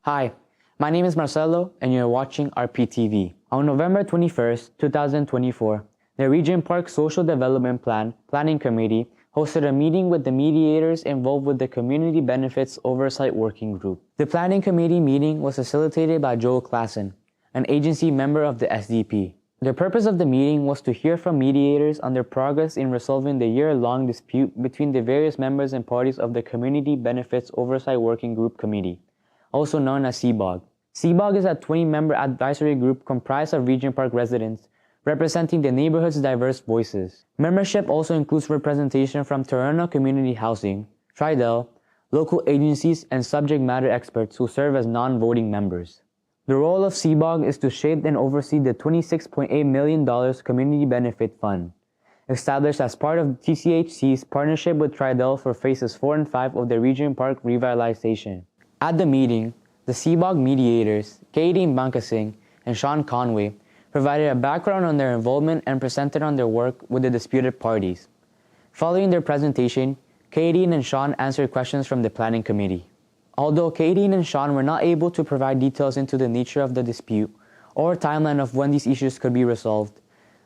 Hi, my name is Marcelo and you're watching rptv. On November 21st, 2024, the Regent Park Social Development Planning Committee hosted a meeting with the mediators involved with the Community Benefits Oversight Working Group. The Planning Committee meeting was facilitated by Joel Klassen, an agency member of the SDP. The purpose of the meeting was to hear from mediators on their progress in resolving the year-long dispute between the various members and parties of the Community Benefits Oversight Working Group Committee, also known as CBOWG. CBOWG is a 20-member advisory group comprised of Regent Park residents, representing the neighborhood's diverse voices. Membership also includes representation from Toronto Community Housing, Tridel, local agencies, and subject matter experts who serve as non-voting members. The role of CBOWG is to shape and oversee the $26.8 million Community Benefit Fund, established as part of TCHC's partnership with Tridel for Phases 4 and 5 of the Regent Park revitalization. At the meeting, the CBOWG mediators, Kaydeen Bankasingh and Shawn Conway, provided a background on their involvement and presented on their work with the disputed parties. Following their presentation, Kaydeen and Shawn answered questions from the Planning Committee. Although Kaydeen and Shawn were not able to provide details into the nature of the dispute or timeline of when these issues could be resolved,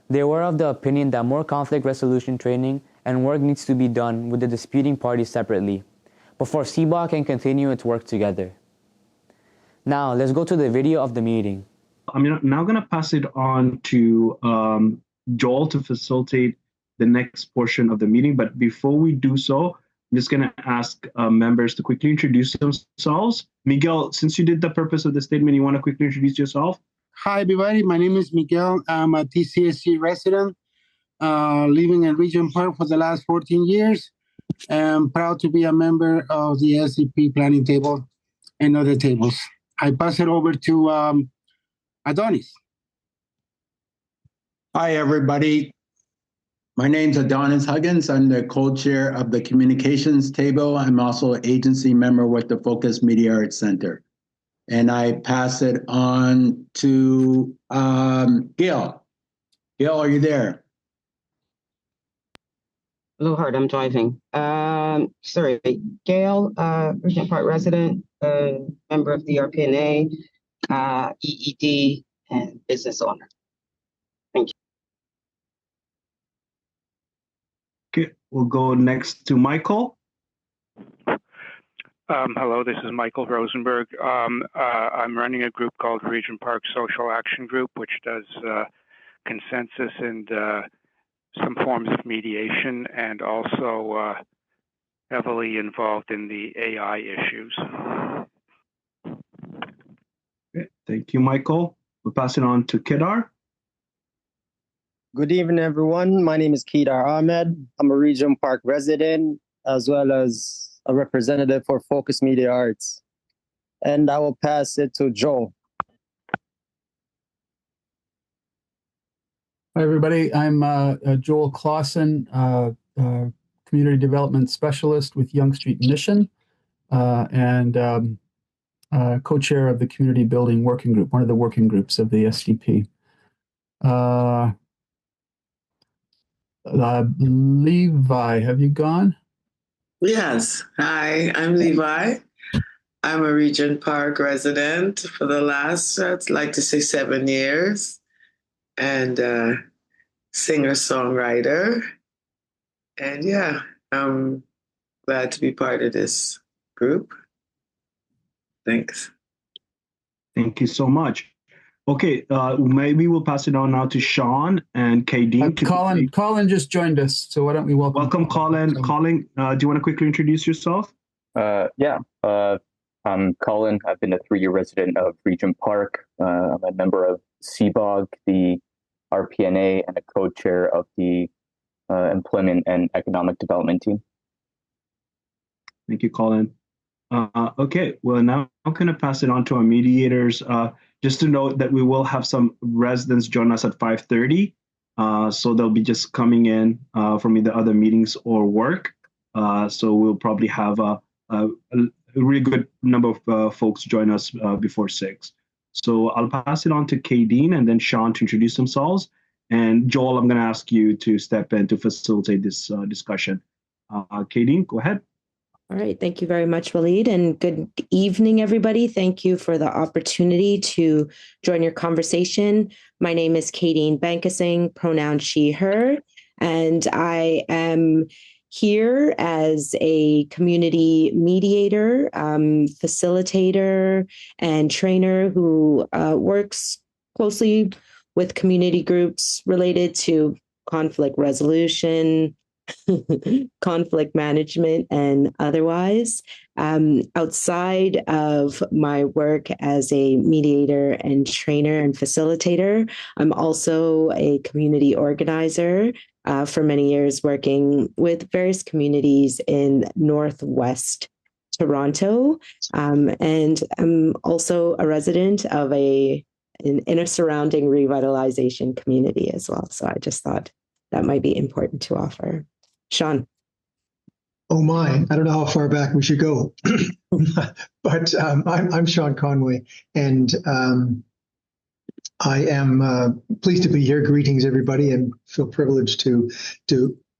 they were of the opinion that more conflict resolution training and work needs to be done with the disputing parties separately before CBOWG can continue its work together. Now, let's go to the video of the meeting. I'm now going to pass it on to Joel to facilitate the next portion of the meeting. But before we do so, I'm just going to ask members to quickly introduce themselves. Miguel, since you did the purpose of the statement, you want to quickly introduce yourself? Hi, everybody. My name is Miguel. I'm a TCSC resident, living in Regent Park for the last 14 years. I'm proud to be a member of the SDP planning table and other tables. I pass it over to Adonis. Hi, everybody. My name's Adonis Huggins. I'm the co-chair of the communications table. I'm also an agency member with the Focus Media Arts Center. And I pass it on to Gail. Gail, are you there? Hello, Hart, I'm driving. Sorry, Gail, Regent Park resident, member of the RPNA, EED, and business owner. Thank you. Okay, we'll go next to Michael. Hello, this is Michael Rosenberg. I'm running a group called Regent Park Social Action Group, which does consensus and some forms of mediation, and also heavily involved in the AI issues. Okay, thank you, Michael. We'll pass it on to Kedar. Good evening, everyone. My name is Kedar Ahmed. I'm a Regent Park resident, as well as a representative for Focus Media Arts. And I will pass it to Joel. Hi, everybody. I'm Joel Klassen, Community Development Specialist with Yonge Street Mission, and co-chair of the Community Building Working Group, one of the working groups of the SDP. Levi, have you gone? Yes. Hi, I'm Levi. I'm a Regent Park resident for the last, I'd like to say 7 years, and singer-songwriter. And yeah, I'm glad to be part of this group. Thanks. Thank you so much. Okay, maybe we'll pass it on now to Shawn and Kaydeen. Colin just joined us, so why don't we welcome Colin. Colin, do you want to quickly introduce yourself? Yeah, I'm Colin. I've been a 3-year resident of Regent Park. I'm a member of CBOWG, the RPNA, and a co-chair of the Employment and Economic Development team. Thank you, Colin. Okay, well, now I'm going to pass it on to our mediators. Just to note that we will have some residents join us at 5:30. So they'll be just coming in from either other meetings or work. So we'll probably have a really good number of folks join us before 6. So I'll pass it on to Kaydeen and then Shawn to introduce themselves. And Joel, I'm going to ask you to step in to facilitate this discussion. Kaydeen, go ahead. All right. Thank you very much, Waleed, and good evening, everybody. Thank you for the opportunity to join your conversation. My name is Kaydeen Bankasingh, pronoun she, her, and I am here as a community mediator, facilitator, and trainer who works closely with community groups related to conflict resolution, conflict management, and otherwise. Outside of my work as a mediator and trainer and facilitator, I'm also a community organizer for many years, working with various communities in Northwest Toronto. And I'm also a resident of an inner surrounding revitalization community as well. So I just thought that might be important to offer. Shawn. Oh my, I don't know how far back we should go, but I'm Shawn Conway, and I am pleased to be here. Greetings, everybody, and feel privileged to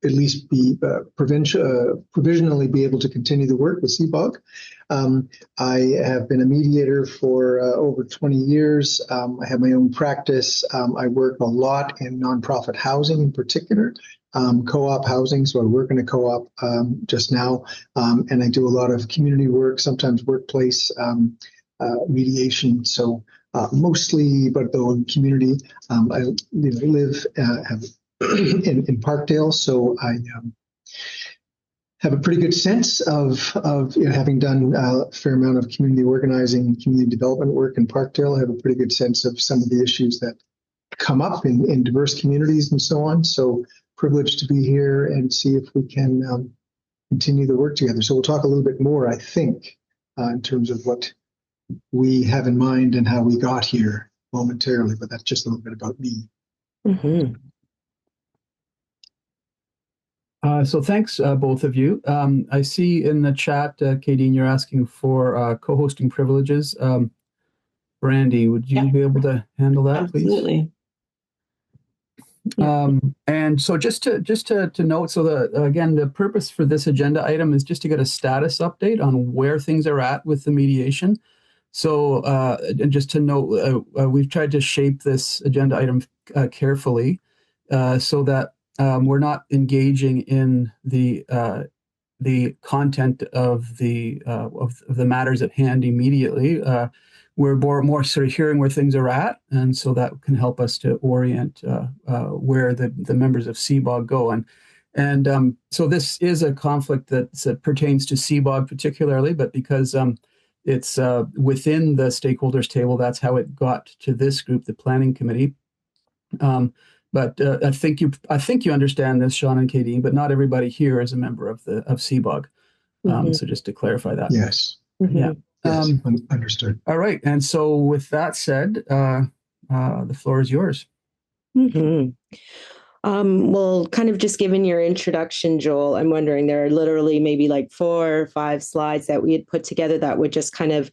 at least be provisionally be able to continue the work with CBOWG. I have been a mediator for over 20 years. I have my own practice. I work a lot in nonprofit housing in particular. Co-op housing, so I work in a co-op just now, and I do a lot of community work, sometimes workplace mediation. So mostly, but though in community, I live in Parkdale, so I have a pretty good sense of having done a fair amount of community organizing and community development work in Parkdale. I have a pretty good sense of some of the issues that come up in diverse communities and so on. So privileged to be here and see if we can continue the work together. So we'll talk a little bit more, I think, in terms of what we have in mind and how we got here momentarily, but that's just a little bit about me. Mm-hmm. So thanks, both of you. I see in the chat, Kaydeen, you're asking for co-hosting privileges. Brandy, would you be able to handle that, please? Absolutely. And so just to note, so again, the purpose for this agenda item is just to get a status update on where things are at with the mediation. So, and just to note, we've tried to shape this agenda item carefully so that we're not engaging in the content of the matters at hand immediately. We're more sort of hearing where things are at, and so that can help us to orient where the members of CBOWG go. And so this is a conflict that pertains to CBOWG particularly, but because it's within the stakeholders table, that's how it got to this group, the planning committee. But I think you understand this, Shawn and Kaydeen, but not everybody here is a member of CBOWG. So just to clarify that. Yes. Mm-hmm. Yeah. Yes, understood. All right. And so with that said, the floor is yours. Mm-hmm. Well, kind of just given your introduction, Joel, I'm wondering, there are literally maybe like 4 or 5 slides that we had put together that would just kind of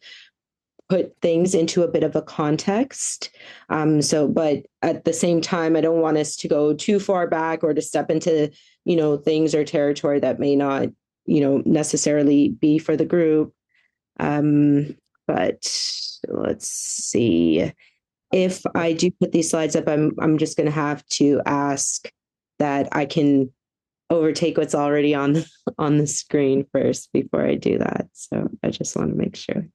put things into a bit of a context. But at the same time, I don't want us to go too far back or to step into, things or territory that may not, necessarily be for the group. But let's see. If I do put these slides up, I'm just going to have to ask that I can overtake what's already on the screen first before I do that. So I just want to make sure.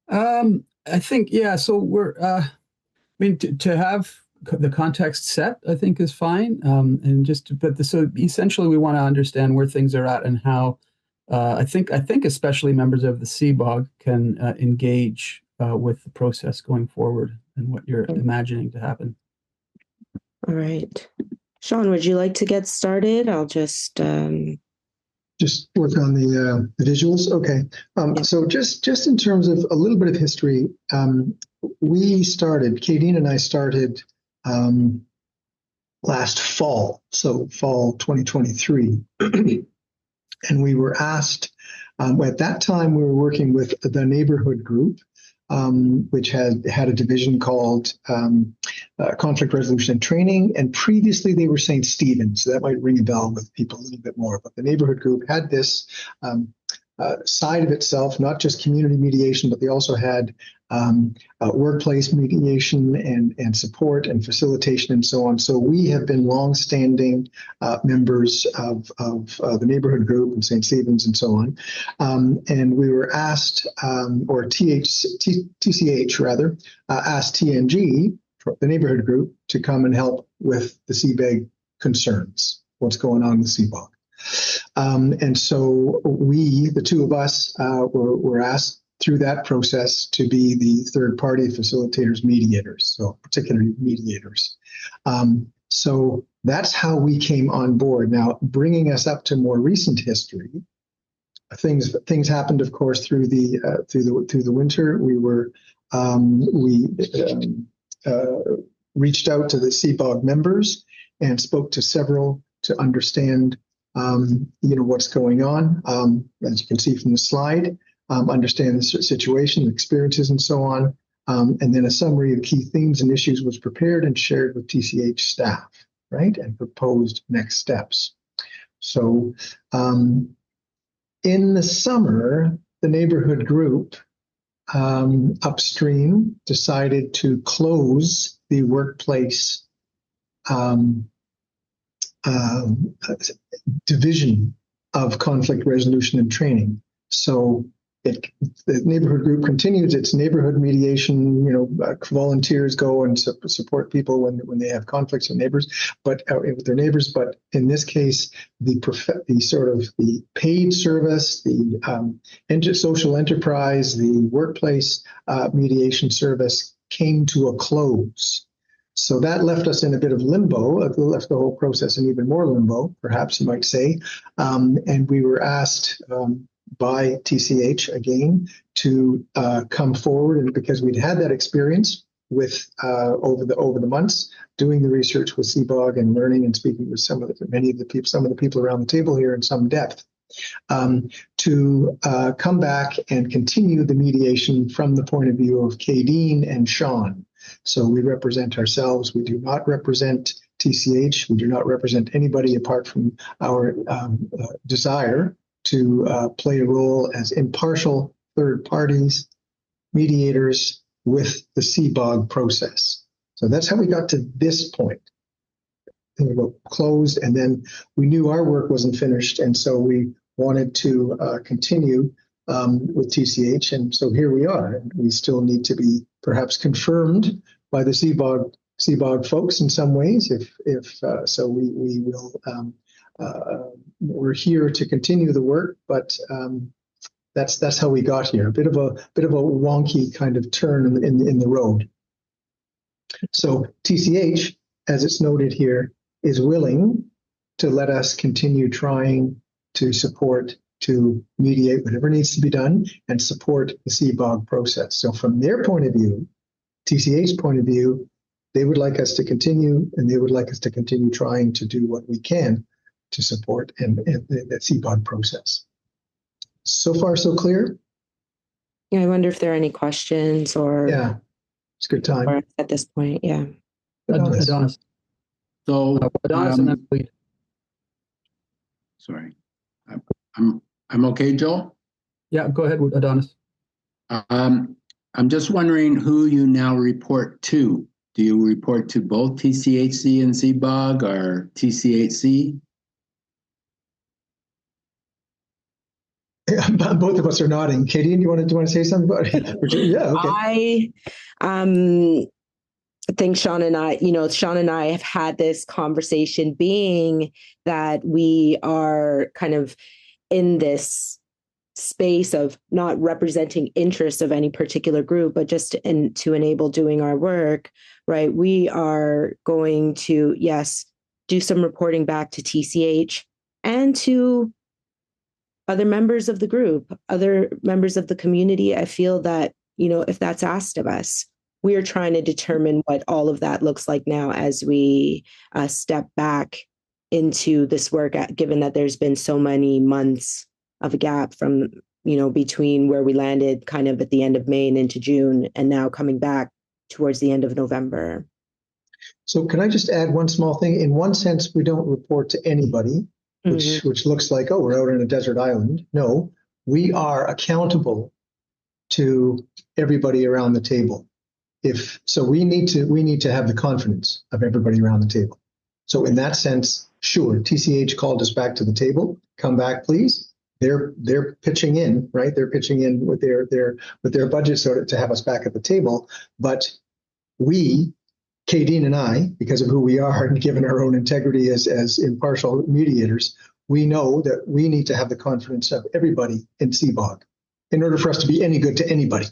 I think, yeah. So we're, to have the context set, I think is fine. And so essentially we want to understand where things are at and how, I think especially members of the CBOWG can engage with the process going forward and what you're imagining to happen. All right. Shawn, would you like to get started? I'll just work on the visuals. Okay. So just in terms of a little bit of history, Kaydeen and I started last fall, so fall 2023. And we were asked, at that time we were working with the neighborhood group, which had a division called Conflict Resolution and Training. And previously they were St. Stephen's, so that might ring a bell with people a little bit more. But the neighborhood group had this side of itself, not just community mediation, but they also had workplace mediation and support and facilitation and so on. So we have been longstanding members of the neighborhood group in St. Stephen's and so on. And we were asked, or TCH rather, asked TNG, the neighborhood group, to come and help with the CBOWG concerns, what's going on with CBOWG. And so we, the two of us, were asked through that process to be the third-party facilitators, mediators, so particularly mediators. So that's how we came on board. Now, bringing us up to more recent history, things happened, of course, through the winter. We reached out to the CBOWG members and spoke to several to understand what's going on, as you can see from the slide, understand the situation, experiences, and so on. And then a summary of key themes and issues was prepared and shared with TCH staff, right, and proposed next steps. So in the summer, the neighborhood group upstream decided to close the workplace division of conflict resolution and training. So the neighborhood group continues its neighborhood mediation. Volunteers go and support people when they have conflicts with neighbors, with their neighbors. But in this case, the paid service, the social enterprise, the workplace mediation service came to a close. So that left us in a bit of limbo, left the whole process in even more limbo, perhaps you might say. And we were asked by TCH again to come forward, and because we'd had that experience with over the months doing the research with CBOWG and learning and speaking with some of the people around the table here in some depth, to come back and continue the mediation from the point of view of Kaydeen and Shawn. So we represent ourselves. We do not represent TCH. We do not represent anybody apart from our desire to play a role as impartial third parties, mediators with the CBOWG process. So that's how we got to this point. We were closed, and then we knew our work wasn't finished, and so we wanted to continue with TCH, and so here we are. We still need to be perhaps confirmed by the CBOWG folks in some ways. If so, we will. We're here to continue the work, but that's how we got here. A bit of a wonky kind of turn in the road. So TCH, as it's noted here, is willing to let us continue trying to support, to mediate whatever needs to be done and support the CBOWG process. So from their point of view, TCH's point of view, they would like us to continue, and they would like us to continue trying to do what we can to support and the CBOWG process. So far, so clear? Yeah, I wonder if there are any questions or... Yeah, it's a good time. At this point, yeah. Adonis. So Adonis and then please. Sorry, I'm okay, Joel? Yeah, go ahead, Adonis. I'm just wondering who you now report to. Do you report to both TCHC and CBOWG, or TCHC? Both of us are nodding. Kaydeen, do you want to say something about it? Yeah, okay. I think Shawn and I have had this conversation, being that we are kind of in this space of not representing interests of any particular group, but just to enable doing our work, right? We are going to, yes, do some reporting back to TCH and to other members of the group, other members of the community. I feel that, if that's asked of us, we are trying to determine what all of that looks like now as we step back into this work, given that there's been so many months of a gap from, between where we landed kind of at the end of May and into June, and now coming back towards the end of November. So can I just add one small thing? In one sense, we don't report to anybody, which looks like, oh, we're out on a desert island. No, we are accountable to everybody around the table. We need to have the confidence of everybody around the table. So in that sense, sure, TCH called us back to the table. Come back, please. They're pitching in, right? They're pitching in with their budget sort of to have us back at the table. But we, Kaydeen and I, because of who we are and given our own integrity as impartial mediators, we know that we need to have the confidence of everybody in CBOWG in order for us to be any good to anybody.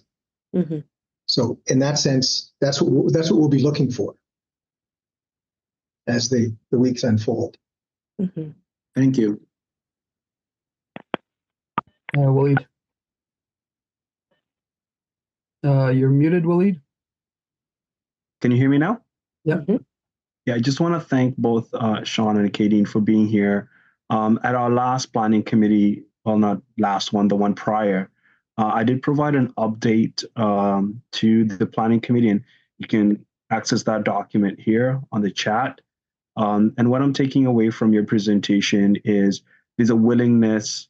Mm-hmm. So in that sense, that's what we'll be looking for as the weeks unfold. Mm-hmm. Thank you. Waleed. You're muted, Waleed. Can you hear me now? Yeah. Mm-hmm. Yeah, I just want to thank both Shawn and Kaydeen for being here. At our last planning committee, well, not last one, the one prior, I did provide an update to the planning committee, and you can access that document here on the chat. And what I'm taking away from your presentation is there's a willingness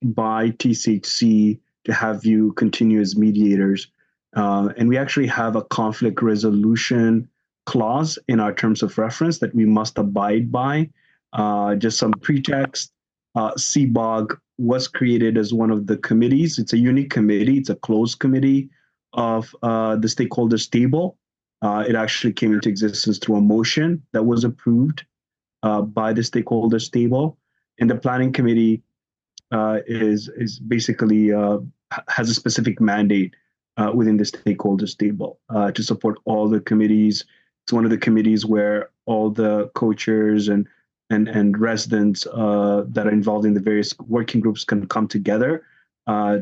by TCHC to have you continue as mediators. And we actually have a conflict resolution clause in our terms of reference that we must abide by. Just some pretext. CBOWG was created as one of the committees. It's a unique committee. It's a closed committee of the stakeholders table. It actually came into existence through a motion that was approved by the stakeholders table. And the planning committee is basically has a specific mandate within the stakeholders table to support all the committees. It's one of the committees where all the co-chairs and residents that are involved in the various working groups can come together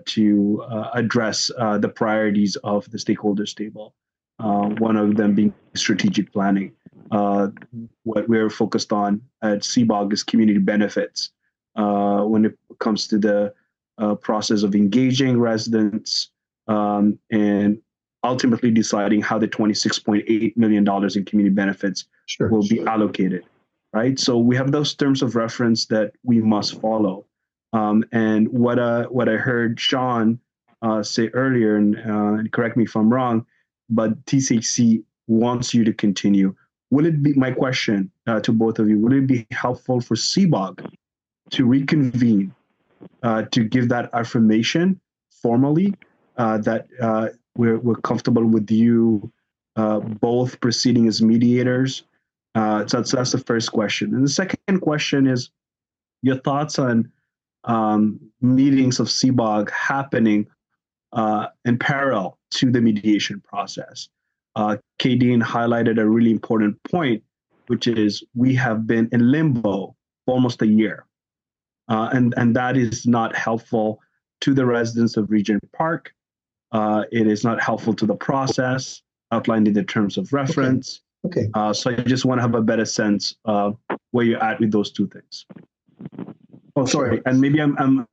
to address the priorities of the stakeholders table. One of them being strategic planning. What we're focused on at CBOWG is community benefits when it comes to the process of engaging residents and ultimately deciding how the $26.8 million in community benefits will be allocated, right? So we have those terms of reference that we must follow. And what I heard Shawn say earlier, and correct me if I'm wrong, but TCHC wants you to continue. Will it be, my question to both of you, would it be helpful for CBOWG to reconvene to give that affirmation formally that we're comfortable with you both proceeding as mediators? So that's the first question. And the second question is your thoughts on meetings of CBOWG happening in parallel to the mediation process. Kaydeen highlighted a really important point, which is we have been in limbo for almost a year. And that is not helpful to the residents of Regent Park. It is not helpful to the process outlined in the terms of reference. Okay. So I just want to have a better sense of where you're at with those two things. Oh, sorry, and maybe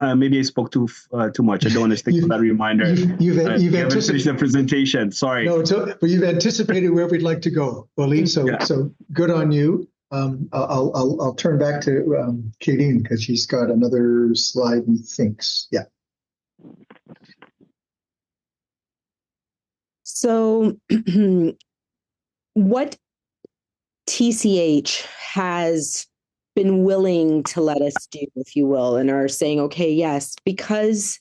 maybe I spoke too much. I don't want to stick to that reminder. You've haven't finished the presentation. Sorry. No, but you've anticipated where we'd like to go, Waleed. So good on you. I'll turn back to Kaydeen because she's got another slide. He thinks, yeah. So, what TCH has been willing to let us do, if you will, and are saying, okay, yes, because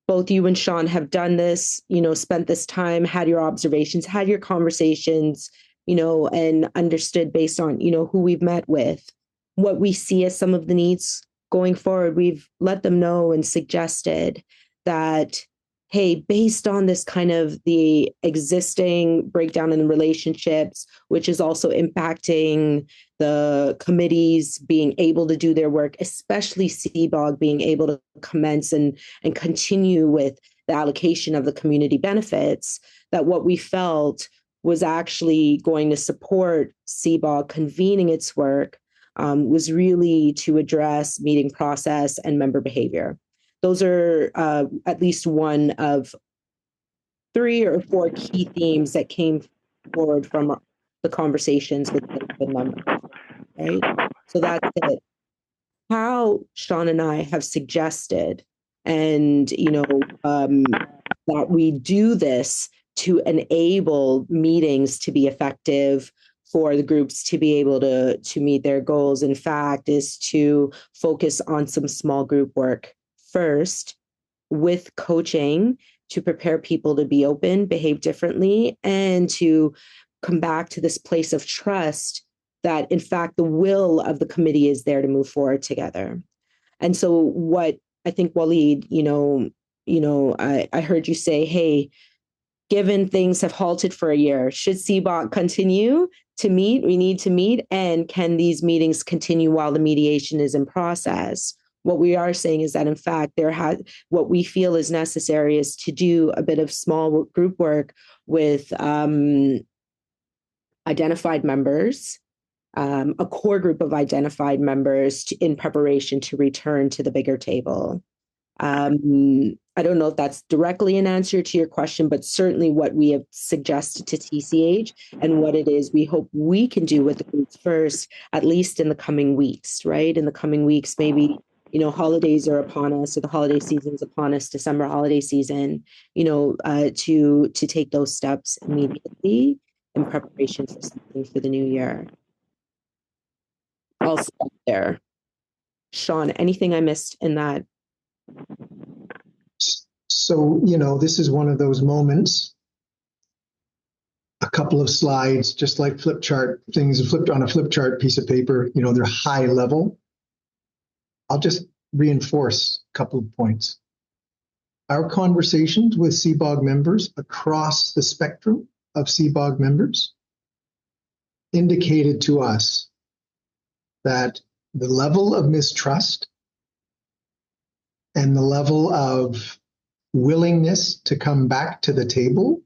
both you and Shawn have done this, spent this time, had your observations, had your conversations, and understood based on, who we've met with, what we see as some of the needs going forward. We've let them know and suggested that, hey, based on this kind of the existing breakdown in the relationships, which is also impacting the committees being able to do their work, especially CBOWG being able to commence and continue with the allocation of the community benefits, that what we felt was actually going to support CBOWG convening its work was really to address meeting process and member behavior. Those are at least one of 3 or 4 key themes that came forward from the conversations with the members, right? So that's it. How Shawn and I have suggested And, that we do this to enable meetings to be effective, for the groups to be able to meet their goals, in fact, is to focus on some small group work first, with coaching to prepare people to be open, behave differently, and to come back to this place of trust that, in fact, the will of the committee is there to move forward together. And so what I think, Waleed, I heard you say, hey, given things have halted for a year, should CBOWG continue to meet? We need to meet. And can these meetings continue while the mediation is in process? What we are saying is that, in fact, what we feel is necessary is to do a bit of small group work with identified members, a core group of identified members in preparation to return to the bigger table. I don't know if that's directly an answer to your question, but certainly what we have suggested to TCH and what it is we hope we can do with the groups first, at least in the coming weeks, right? In the coming weeks, maybe, holidays are upon us, or the holiday season is upon us, December holiday season, to take those steps immediately in preparation for something for the new year. I'll stop there. Shawn, anything I missed in that? So, this is one of those moments, a couple of slides, just like flip chart things, flipped on a flip chart piece of paper, they're high level. I'll just reinforce a couple of points. Our conversations with CBOWG members across the spectrum of CBOWG members indicated to us that the level of mistrust and the level of willingness to come back to the table,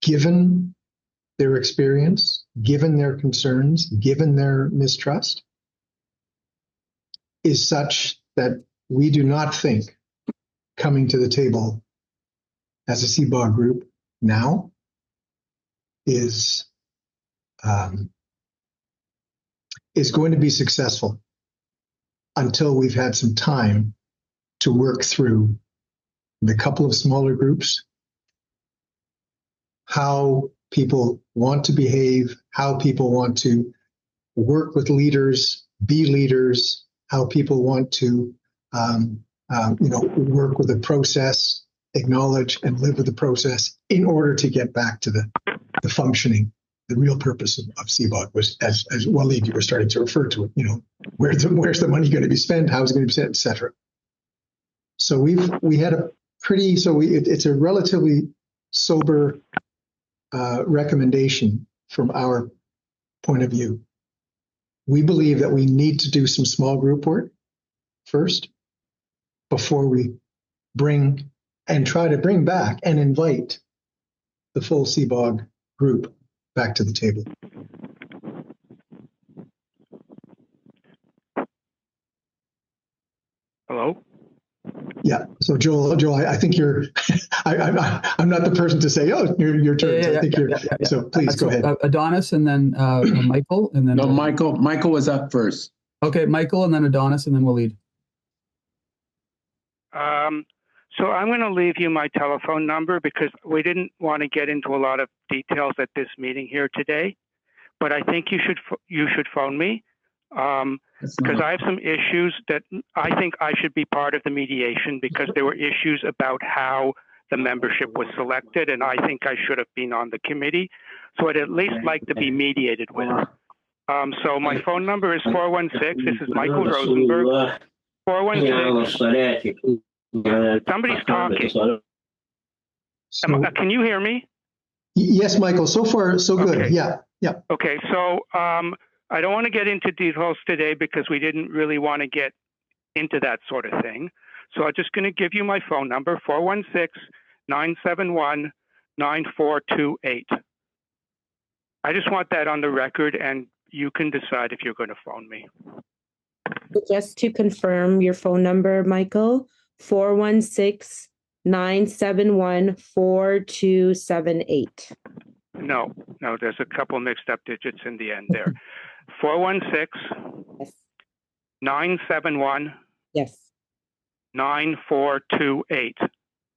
given their experience, given their concerns, given their mistrust, is such that we do not think coming to the table as a CBOWG group now is going to be successful until we've had some time to work through the couple of smaller groups, how people want to behave, how people want to work with leaders, be leaders, how people want to work with the process, acknowledge and live with the process in order to get back to the functioning. The real purpose of CBOWG was, as Waleed, you were starting to refer to it, where's the money going to be spent, how is it going to be spent, et cetera. So it's a relatively sober recommendation from our point of view. We believe that we need to do some small group work first before we try to bring back and invite the full CBOWG group back to the table. Hello? Yeah. So Joel, I think you're. I'm not the person to say, "Oh, your turn." I think you're. Yeah. So please go ahead. Adonis, and then Michael, and then. No, Michael was up first. Okay, Michael, and then Adonis, and then Waleed. So I'm going to leave you my telephone number because we didn't want to get into a lot of details at this meeting here today. But I think you should phone me. Because I have some issues that I think I should be part of the mediation, because there were issues about how the membership was selected, and I think I should have been on the committee. So I'd at least like to be mediated with. So my phone number is 416. This is Michael Rosenberg. 416. Somebody's talking. Can you hear me? Yes, Michael. So far, so good. Okay. Yeah. Okay. So I don't want to get into details today because we didn't really want to get into that sort of thing. So I'm just going to give you my phone number, 416-971-9428. I just want that on the record, and you can decide if you're going to phone me. Just to confirm your phone number, Michael, 416-971-4278. No, there's a couple mixed up digits in the end there. 416-971 yes. 9428.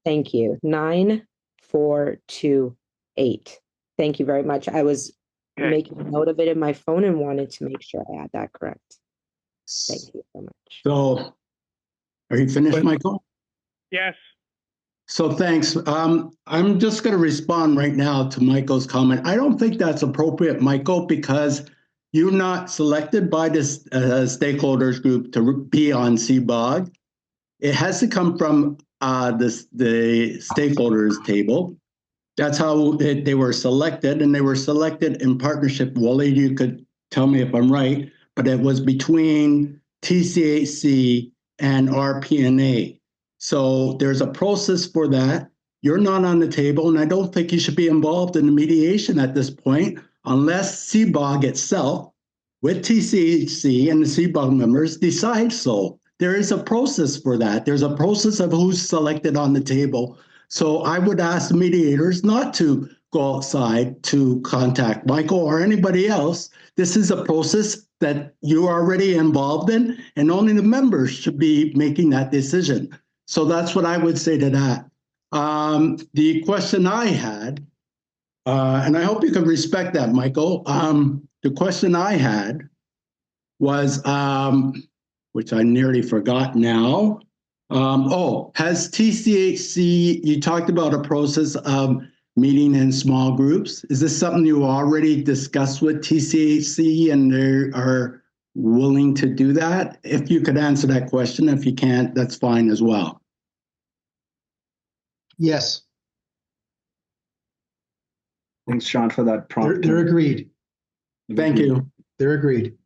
Thank you. 9428. Thank you very much. I was making a note of it in my phone and wanted to make sure I had that correct. Thank you so much. So, are you finished, Michael? Yes. So thanks. I'm just going to respond right now to Michael's comment. I don't think that's appropriate, Michael, because you're not selected by this stakeholders group to be on CBOWG. It has to come from the stakeholders table. That's how they were selected, and they were selected in partnership. Wally, you could tell me if I'm right, but it was between TCHC and RPNA. So there's a process for that. You're not on the table, and I don't think you should be involved in the mediation at this point unless CBOWG itself, with TCHC and the CBOWG members, decide so. There is a process for that. There's a process of who's selected on the table. So I would ask the mediators not to go outside to contact Michael or anybody else. This is a process that you're already involved in, and only the members should be making that decision. So that's what I would say to that. The question I had, and I hope you can respect that, Michael. The question I had was, which I nearly forgot now. Has TCHC, you talked about a process of meeting in small groups. Is this something you already discussed with TCHC and they are willing to do that? If you could answer that question, if you can't, that's fine as well. Yes. Thanks, Shawn, for that prompt. They're agreed. Thank you. They're agreed.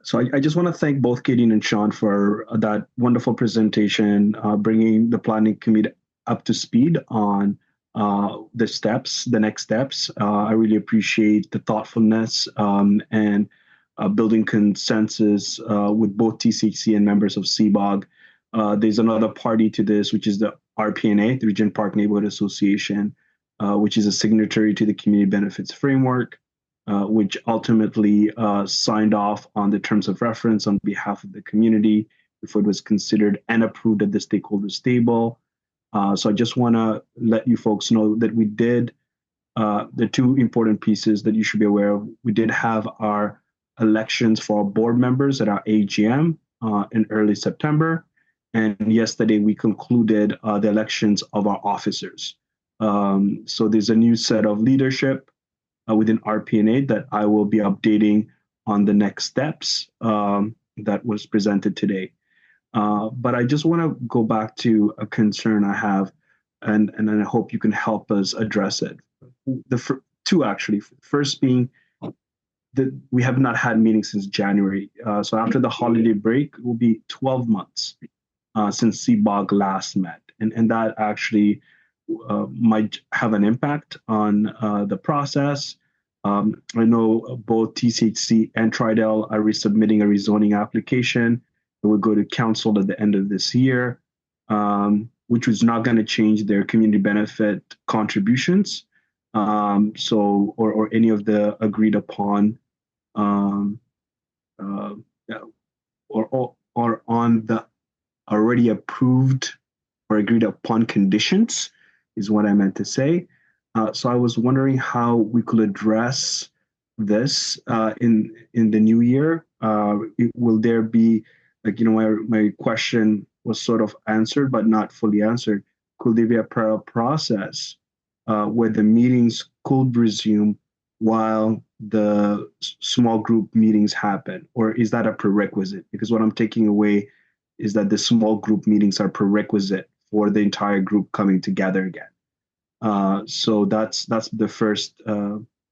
So I just want to thank both Kaydeen and Shawn for that wonderful presentation, bringing the planning committee up to speed on the next steps. I really appreciate the thoughtfulness and building consensus with both TCHC and members of CBOWG. There's another party to this, which is the RPNA, the Regent Park Neighborhood Association, which is a signatory to the Community Benefits Framework, which ultimately signed off on the terms of reference on behalf of the community before it was considered and approved at the stakeholders table. So I just want to let you folks know that we did the two important pieces that you should be aware of. We did have our elections for our board members at our AGM in early September. And yesterday we concluded the elections of our officers. So there's a new set of leadership within RPNA that I will be updating on the next steps that was presented today. But I just want to go back to a concern I have, and I hope you can help us address it. Two, actually. First being that we have not had meetings since January. So after the holiday break, it will be 12 months since CBOWG last met. And that actually might have an impact on the process. I know both TCHC and Tridel are resubmitting a rezoning application that will go to council at the end of this year, which was not going to change their community benefit contributions. Or any of the agreed upon or on the already approved or agreed upon conditions is what I meant to say. So I was wondering how we could address this in the new year. Will there be, my question was sort of answered, but not fully answered. Could there be a parallel process where the meetings could resume while the small group meetings happen? Or is that a prerequisite? Because what I'm taking away is that the small group meetings are prerequisite for the entire group coming together again. So that's the first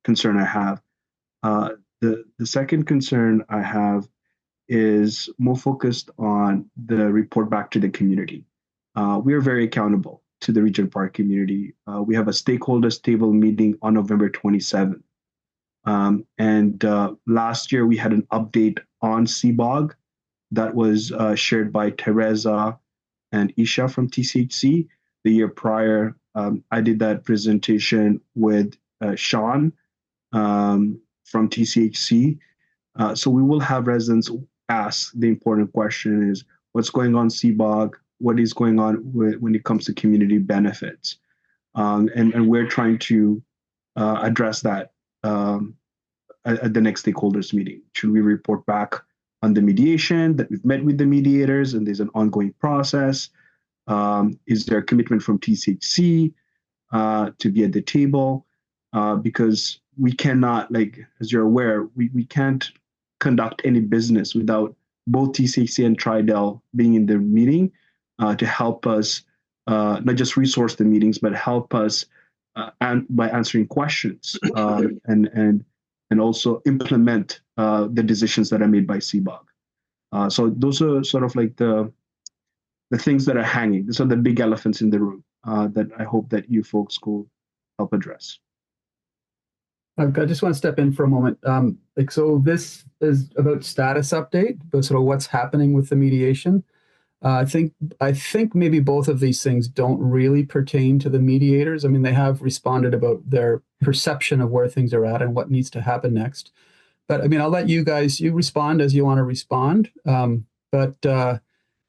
concern I have. The second concern I have is more focused on the report back to the community. We are very accountable to the Regent Park community. We have a stakeholders table meeting on November 27th. And last year we had an update on CBOWG that was shared by Teresa and Isha from TCHC. The year prior, I did that presentation with Shawn from TCHC. So we will have residents ask the important question is, what's going on CBOWG? what is going on when it comes to community benefits. And we're trying to address that at the next stakeholders meeting. Should we report back on the mediation, that we've met with the mediators and there's an ongoing process? Is there a commitment from TCHC to be at the table? Because we cannot, like, as you're aware, we can't conduct any business without both TCHC and Tridel being in the meeting to help us not just resource the meetings, but help us by answering questions and also implement the decisions that are made by CBOWG. So those are sort of like the things that are hanging. These are the big elephants in the room that I hope that you folks will help address. I just want to step in for a moment. So this is about status update, but sort of what's happening with the mediation. I think maybe both of these things don't really pertain to the mediators. I mean, they have responded about their perception of where things are at and what needs to happen next. But I mean, I'll let you respond as you want to respond.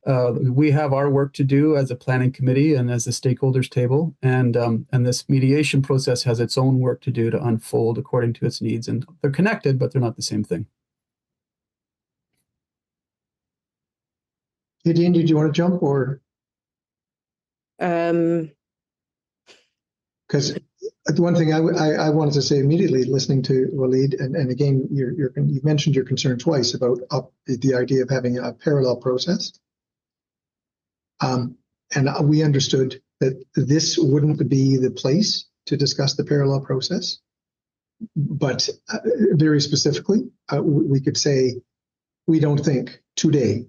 We have our work to do as a planning committee and as a stakeholders table, and this mediation process has its own work to do to unfold according to its needs. And they're connected, but they're not the same thing. Kaydeen, did you want to jump or? Um, Because the one thing I wanted to say immediately, listening to Walid, and again, you mentioned your concern twice about the idea of having a parallel process. And we understood that this wouldn't be the place to discuss the parallel process. But very specifically, we could say, we don't think today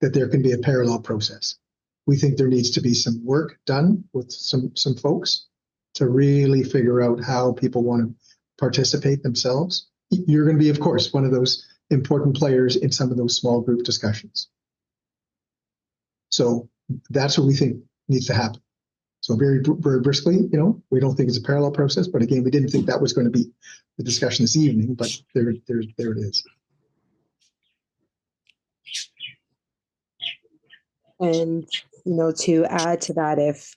that there can be a parallel process. We think there needs to be some work done with some folks to really figure out how people want to participate themselves. You're going to be, of course, one of those important players in some of those small group discussions. So that's what we think needs to happen. So very briskly, we don't think it's a parallel process, but again, we didn't think that was going to be the discussion this evening, but there it is. And, to add to that, if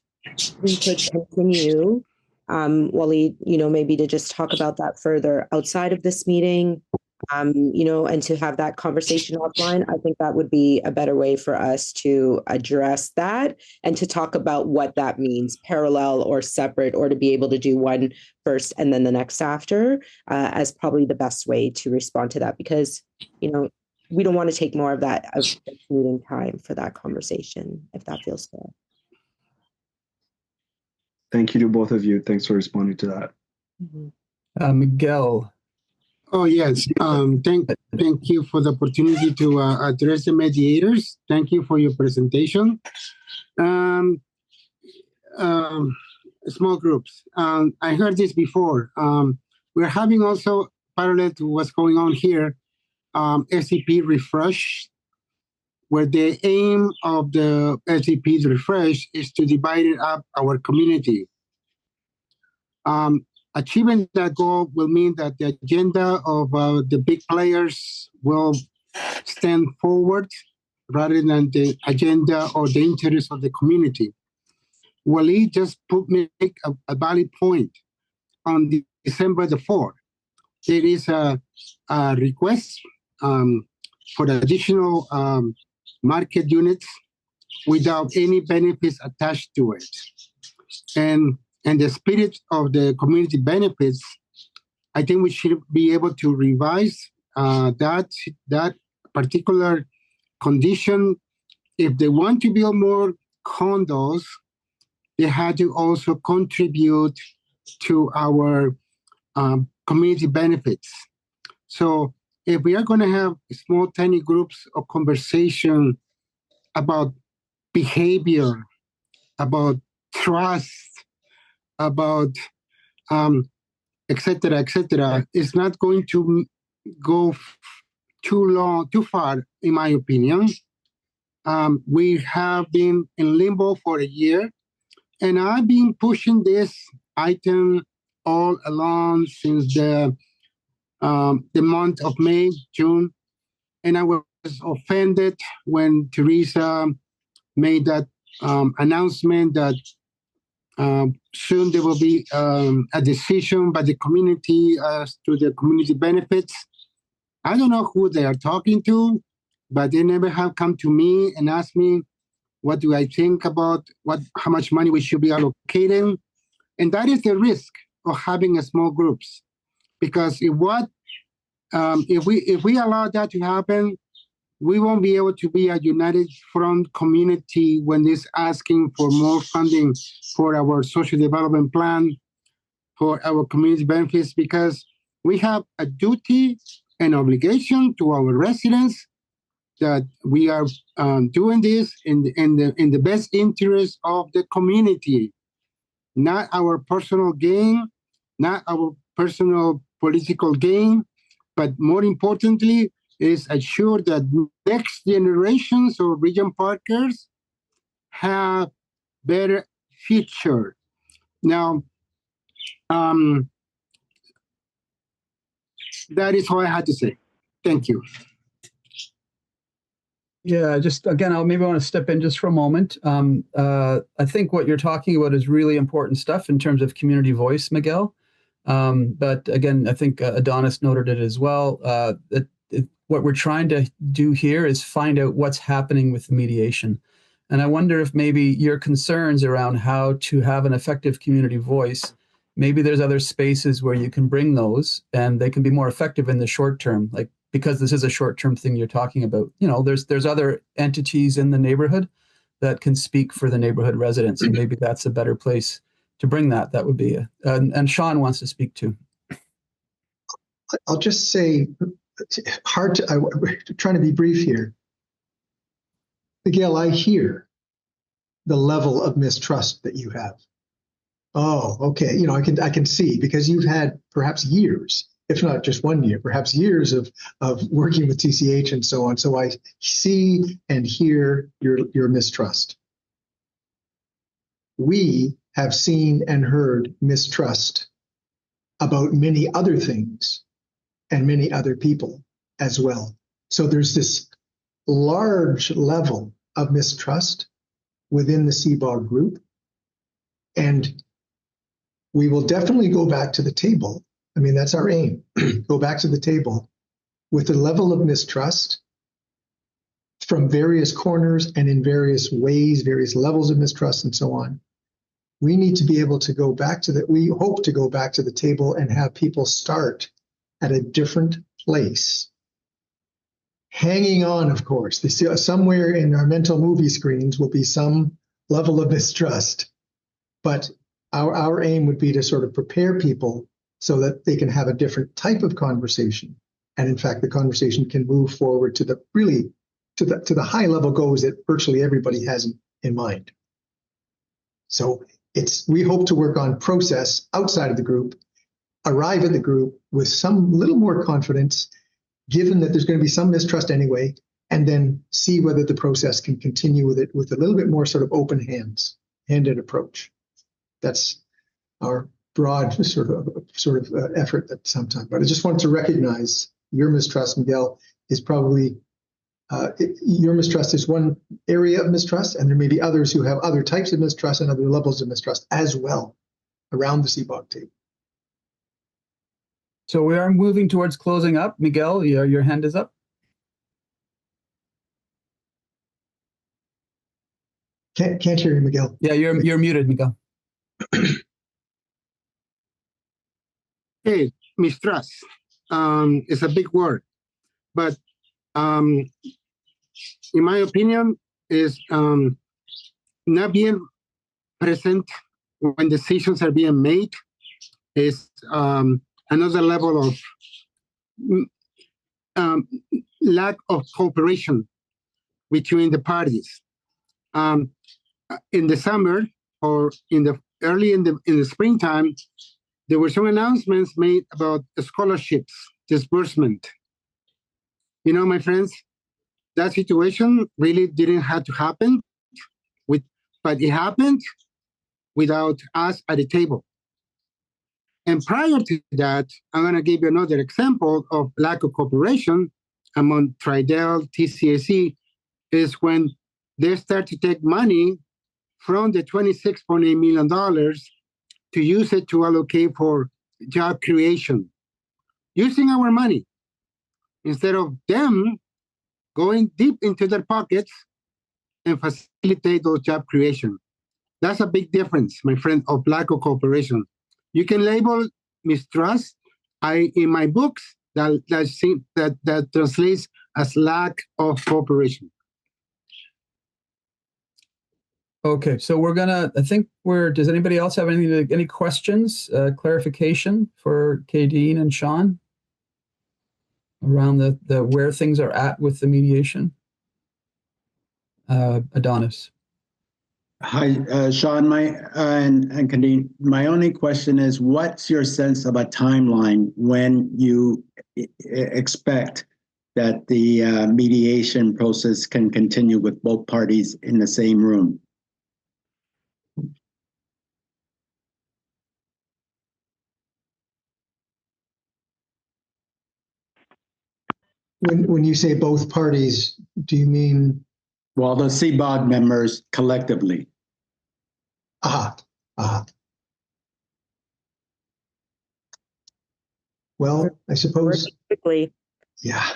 we could continue, Waleed, maybe to just talk about that further outside of this meeting, and to have that conversation offline, I think that would be a better way for us to address that and to talk about what that means, parallel or separate, or to be able to do one first and then the next after, as probably the best way to respond to that, because, we don't want to take more of that of meeting time for that conversation, if that feels fair. Thank you to both of you. Thanks for responding to that. Mm-hmm. Miguel. Oh, yes. Thank you for the opportunity to address the mediators. Thank you for your presentation. Small groups. I heard this before. We're having also, parallel to what's going on here, SDP refresh, where the aim of the SDP refresh is to divide it up our community. Achieving that goal will mean that the agenda of the big players will stand forward rather than the agenda or the interest of the community. Waleed just make a valid point. On December the 4th, there is a request for additional market units without any benefits attached to it. And the spirit of the community benefits, I think we should be able to revise that particular condition. If they want to build more condos, they had to also contribute to our community benefits. So if we are going to have small, tiny groups of conversation about behavior, about trust, about et cetera, it's not going to go too far, in my opinion. We have been in limbo for a year, and I've been pushing this item all along since the month of May, June, and I was offended when Teresa made that announcement that soon there will be a decision by the community as to the community benefits. I don't know who they are talking to, but they never have come to me and asked me what do I think about how much money we should be allocating. And that is the risk of having a small groups, because if we allow that to happen, we won't be able to be a united front community when it's asking for more funding for our social development plan, for our community benefits, because we have a duty and obligation to our residents that we are doing this in the best interest of the community, not our personal gain, not our personal political gain, but more importantly, is assure that next generations of Regent Parkers have better future. Now, that is all I had to say. Thank you. Yeah, just again, I want to step in just for a moment. I think what you're talking about is really important stuff in terms of community voice, Miguel. But again, I think Adonis noted it as well. What we're trying to do here is find out what's happening with the mediation. And I wonder if maybe your concerns around how to have an effective community voice, maybe there's other spaces where you can bring those and they can be more effective in the short term, like because this is a short-term thing you're talking about. You know, there's other entities in the neighborhood that can speak for the neighborhood residents, and maybe that's a better place to bring that. That would be and Shawn wants to speak too. I'll just say, I'm trying to be brief here. Miguel, I hear the level of mistrust that you have. Oh, okay. You know, I can see, because you've had perhaps years, if not just 1 year, perhaps years of working with TCH and so on. So I see and hear your mistrust. We have seen and heard mistrust about many other things and many other people as well. So there's this large level of mistrust within the CBOWG group. And we will definitely go back to the table. I mean, that's our aim. Go back to the table with a level of mistrust from various corners and in various ways, various levels of mistrust and so on. We need to be able to go back to we hope to go back to the table and have people start at a different place. Hanging on, of course. Somewhere in our mental movie screens will be some level of mistrust. But our aim would be to sort of prepare people so that they can have a different type of conversation. And in fact, the conversation can move forward to the high level goals that virtually everybody has in mind. So we hope to work on process outside of the group, arrive at the group with some little more confidence, given that there's going to be some mistrust anyway, and then see whether the process can continue with it with a little bit more sort of open-handed approach. That's our broad sort of effort at some time. But I just want to recognize your mistrust, Miguel, is probably your mistrust is one area of mistrust, and there may be others who have other types of mistrust and other levels of mistrust as well around the CBOWG table. So we are moving towards closing up. Miguel, your hand is up. Can't hear you, Miguel. Yeah, you're muted, Miguel. Hey, mistrust is a big word, but in my opinion, is not being present when decisions are being made is another level of lack of cooperation between the parties. In the summer or early in the springtime, there were some announcements made about scholarships disbursement. You know, my friends, that situation really didn't have to happen, but it happened without us at the table. And prior to that, I'm going to give you another example of lack of cooperation among Tridel, TCAC, is when they start to take money from the $26.8 million to use it to allocate for job creation, using our money instead of them going deep into their pockets and facilitate those job creation. That's a big difference, my friend, of lack of cooperation. You can label mistrust. In my books, that translates as lack of cooperation. Okay, so does anybody else have any questions, clarification for Kaydeen and Shawn around the where things are at with the mediation? Adonis. Hi, Shawn, and Kaydeen. My only question is, what's your sense of a timeline when you expect that the mediation process can continue with both parties in the same room? When you say both parties, do you mean? Well, the CBOWG members collectively. Well, I suppose. Quickly. Yeah.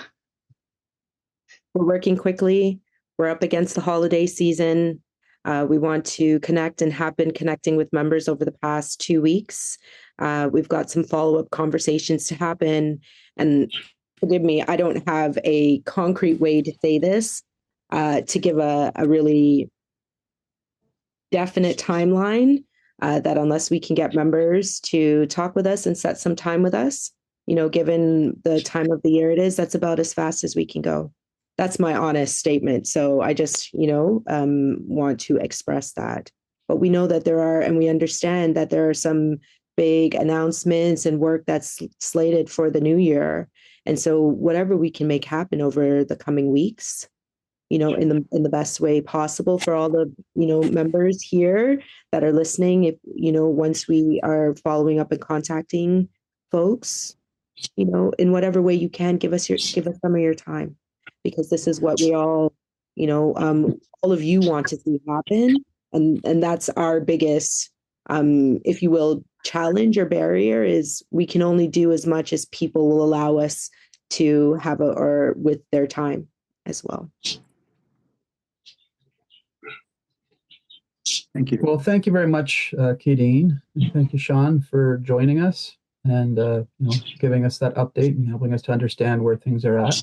We're working quickly. We're up against the holiday season. We want to connect and have been connecting with members over the past 2 weeks. We've got some follow-up conversations to happen. And forgive me, I don't have a concrete way to say this, to give a really definite timeline, that unless we can get members to talk with us and set some time with us, given the time of the year it is, that's about as fast as we can go. That's my honest statement. So I just, want to express that. But we know that there are, and we understand that there are some big announcements and work that's slated for the new year. And so whatever we can make happen over the coming weeks, in the best way possible for all the, members here that are listening, if, once we are following up and contacting folks, in whatever way you can, give us some of your time, because this is what we all, all of you want to see happen. And that's our biggest, if you will, challenge or barrier, is we can only do as much as people will allow us to have or with their time as well. Thank you. Well, thank you very much, Kaydeen. And thank you, Shawn, for joining us and giving us that update and helping us to understand where things are at.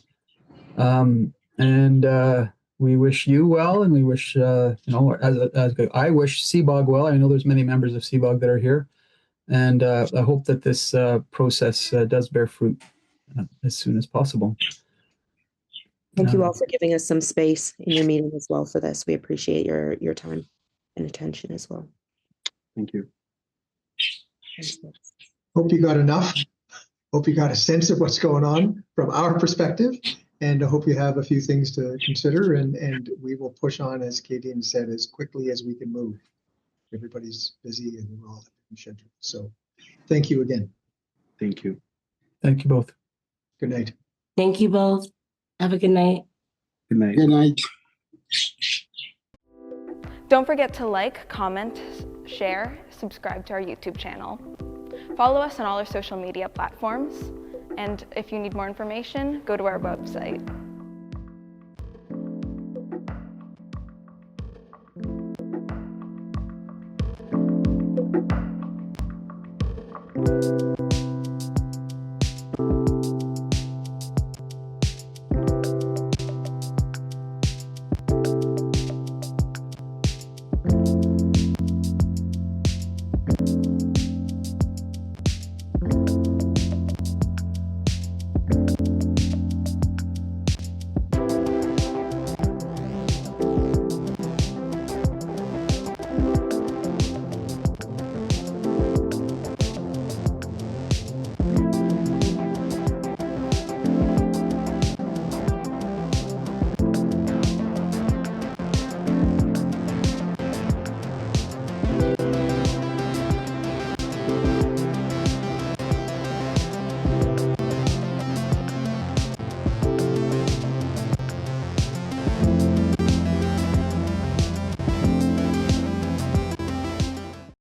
We wish you well, and we wish, as I wish CBOWG well. I know there's many members of CBOWG that are here, and I hope that this process does bear fruit as soon as possible. Thank you all for giving us some space in your meeting as well for this. We appreciate your time and attention as well. Thank you. Hope you got enough. Hope you got a sense of what's going on from our perspective, and I hope you have a few things to consider, and we will push on, as Kaydeen said, as quickly as we can move. Everybody's busy and we're all in schedule. So thank you again. Thank you. Thank you both. Good night. Thank you both. Have a good night. Good night. Good night. Don't forget to like, comment, share, subscribe to our YouTube channel. Follow us on all our social media platforms. And if you need more information, go to our website.